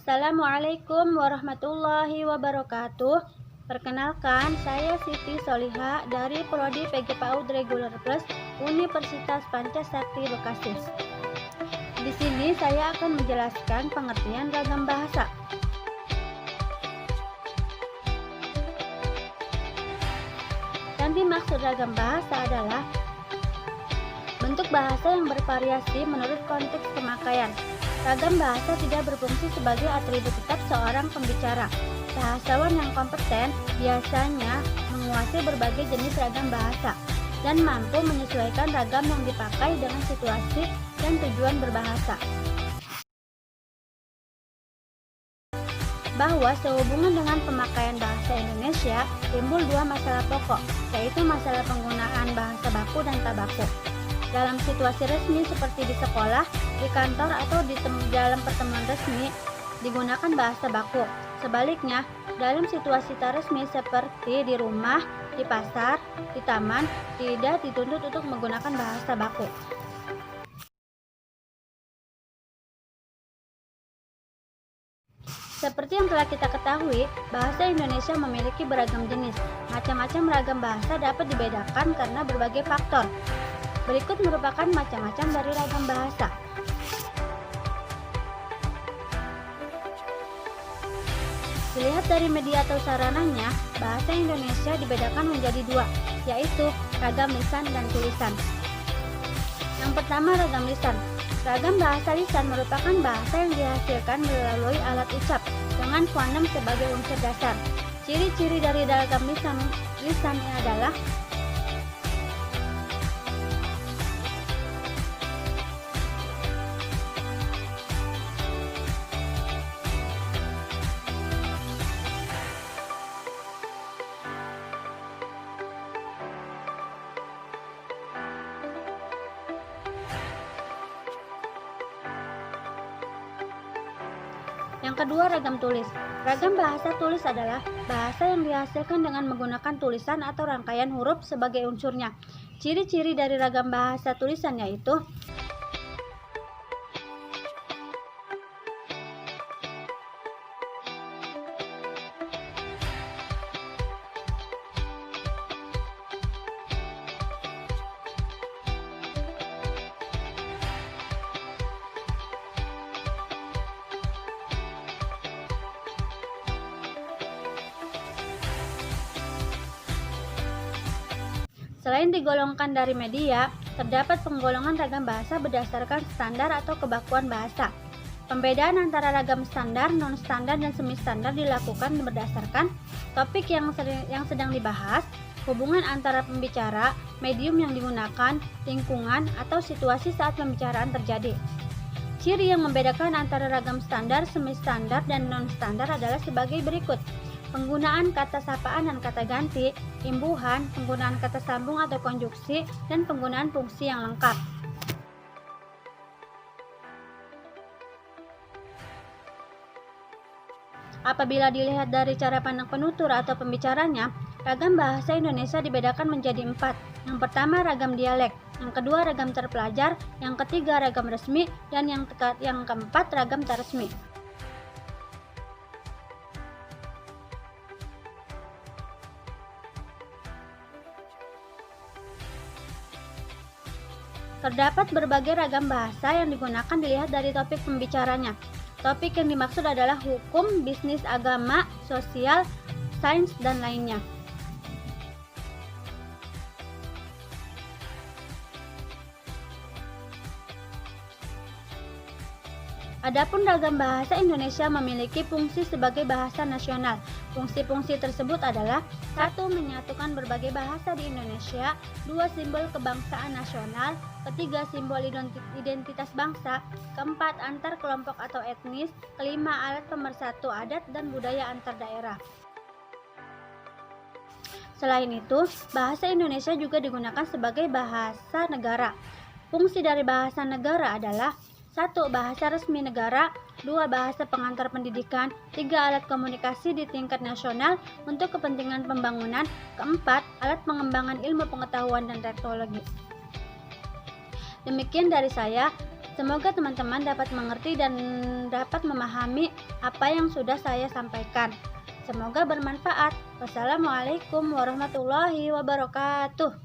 Assalamualaikum warahmatullahi wabarakatuh. Perkenalkan, saya Siti Soliha dari Prodi PG PAUD Regular Plus Universitas Pancasakti Bekasi. Di sini saya akan menjelaskan pengertian ragam bahasa. Yang dimaksud ragam bahasa adalah bentuk bahasa yang bervariasi menurut konteks pemakaian. Ragam bahasa tidak berfungsi sebagai atribut tetap seorang pembicara. Bahasawan yang kompeten biasanya menguasai berbagai jenis ragam bahasa dan mampu menyesuaikan ragam yang dipakai dengan situasi dan tujuan berbahasa. Bahwa sehubungan dengan pemakaian bahasa Indonesia timbul dua masalah pokok, yaitu masalah penggunaan bahasa baku dan tabaku. Dalam situasi resmi seperti di sekolah, di kantor, atau dalam pertemuan resmi digunakan bahasa baku. Sebaliknya, dalam situasi tak resmi seperti di rumah, di pasar, di taman, tidak dituntut untuk menggunakan bahasa baku. Seperti yang telah kita ketahui, bahasa Indonesia memiliki beragam jenis. Macam-macam ragam bahasa dapat dibedakan karena berbagai faktor. Berikut merupakan macam-macam dari ragam bahasa. Dilihat dari media atau sarananya, bahasa Indonesia dibedakan menjadi dua, yaitu ragam lisan dan tulisan. Yang pertama, ragam lisan. Ragam bahasa lisan merupakan bahasa yang dihasilkan melalui alat ucap dengan fonem sebagai unsur dasar. Ciri-ciri dari ragam lisan ini adalah Yang kedua, ragam tulis. Ragam bahasa tulis adalah bahasa yang dihasilkan dengan menggunakan tulisan atau rangkaian huruf sebagai unsurnya. Ciri-ciri dari ragam bahasa tulisan yaitu selain digolongkan dari media, terdapat penggolongan ragam bahasa berdasarkan standar atau kebakuan bahasa. Pembedaan antara ragam standar, non-standar, dan semi-standar dilakukan berdasarkan topik yang sedang dibahas, hubungan antara pembicara, medium yang digunakan, lingkungan, atau situasi saat pembicaraan terjadi. Ciri yang membedakan antara ragam standar, semi-standar, dan non-standar adalah sebagai berikut. Penggunaan kata sapaan dan kata ganti, imbuhan, penggunaan kata sambung atau konjuksi, dan penggunaan fungsi yang lengkap. Apabila dilihat dari cara pandang penutur atau pembicaranya, ragam bahasa Indonesia dibedakan menjadi 4. Yang pertama, ragam dialek. Yang kedua, ragam terpelajar. Yang ketiga, ragam resmi. Dan yang keempat, ragam tak resmi. Terdapat berbagai ragam bahasa yang digunakan dilihat dari topik pembicaranya. Topik yang dimaksud adalah hukum, bisnis, agama, sosial, sains, dan lainnya. Adapun ragam bahasa Indonesia memiliki fungsi sebagai bahasa nasional. Fungsi-fungsi tersebut adalah 1. Menyatukan berbagai bahasa di Indonesia. 2. Simbol kebangsaan nasional. 3. Simbol identitas bangsa. 4. Antar kelompok atau etnis. 5. Alat pemersatu adat dan budaya antar daerah. Selain itu, bahasa Indonesia juga digunakan sebagai bahasa negara. Fungsi dari bahasa negara adalah 1. Bahasa resmi negara. 2. Bahasa pengantar pendidikan. 3. Alat komunikasi di tingkat nasional untuk kepentingan pembangunan. 4. Alat pengembangan ilmu pengetahuan dan teknologi. Demikian dari saya. Semoga teman-teman dapat mengerti dan dapat memahami apa yang sudah saya sampaikan. Semoga bermanfaat. Wassalamualaikum warahmatullahi wabarakatuh.